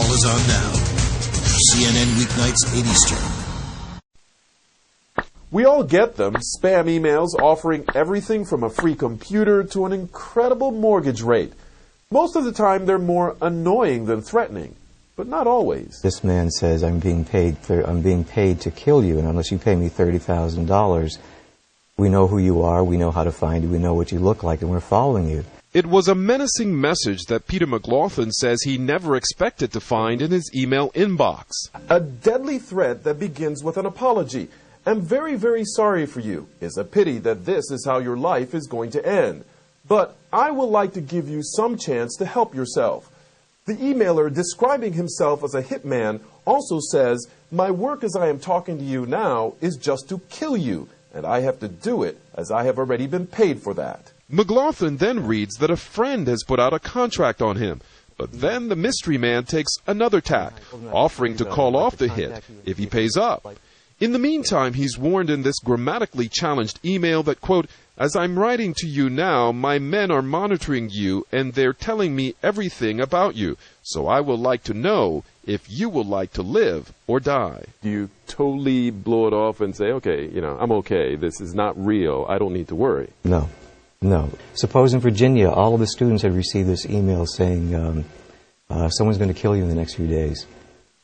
Call is on now. CNN weeknights 8 Eastern. We all get them, spam emails offering everything from a free computer to an incredible mortgage rate. Most of the time, they're more annoying than threatening, but not always. This man says, I'm being paid to kill you, and unless you pay me $30,000, we know who you are, we know how to find you, we know what you look like, and we're following you. It was a menacing message that Peter McLaughlin says he never expected to find in his email inbox. A deadly threat that begins with an apology. I'm very, very sorry for you. It's a pity that this is how your life is going to end. But I would like to give you some chance to help yourself. The emailer, describing himself as a hitman, also says, my work as I am talking to you now is just to kill you, and I have to do it as I have already been paid for that. McLaughlin then reads that a friend has put out a contract on him. But then the mystery man takes another tack, offering to call off the hit if he pays up. In the meantime, he's warned in this grammatically challenged email that, quote, as I'm writing to you now, my men are monitoring you and they're telling me everything about you. So I will like to know if you will like to live or die. Do you totally blow it off and say, okay, I'm okay. This is not real. I don't need to worry. No. Suppose in Virginia, all of the students had received this email saying, someone's going to kill you in the next few days.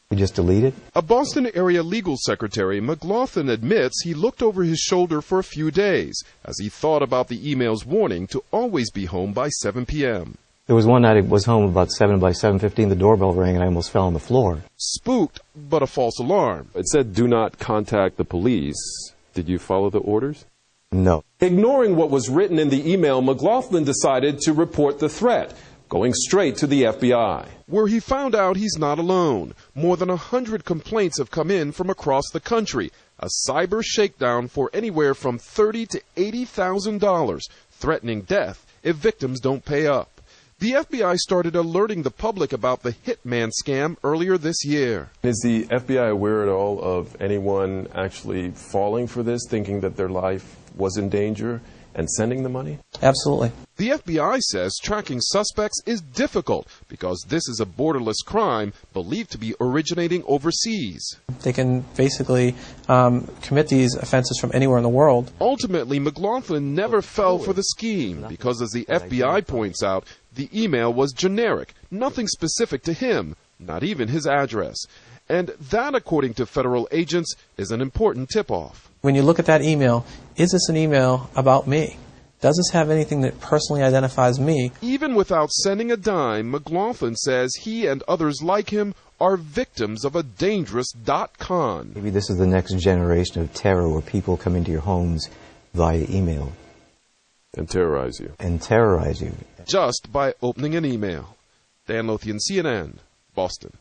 We just delete it? A Boston area legal secretary, McLaughlin admits he looked over his shoulder for a few days as he thought about the email's warning to always be home by 7 p.m. There was one night I was home about 7. By 7:15, the doorbell rang and I almost fell on the floor. Spooked, but a false alarm. It said, do not contact the police. Did you follow the orders? No. Ignoring what was written in the email, McLaughlin decided to report the threat, going straight to the FBI. Where he found out he's not alone. More than 100 complaints have come in from across the country. A cyber shakedown for anywhere from $30,000 to $80,000, threatening death if victims don't pay up. The FBI started alerting the public about the hitman scam earlier this year. Is the FBI aware at all of anyone actually falling for this, thinking that their life was in danger, and sending the money? Absolutely. The FBI says tracking suspects is difficult because this is a borderless crime believed to be originating overseas. They can basically commit these offenses from anywhere in the world. Ultimately, McLaughlin never fell for the scheme because, as the FBI points out, the email was generic, nothing specific to him, not even his address. And that, according to federal agents, is an important tip-off. When you look at that email, is this an email about me? Does this have anything that personally identifies me? Even without sending a dime, McLaughlin says he and others like him are victims of a dangerous .con. Maybe this is the next generation of terror where people come into your homes via email. And terrorize you. Just by opening an email. Dan Lothian, CNN, Boston.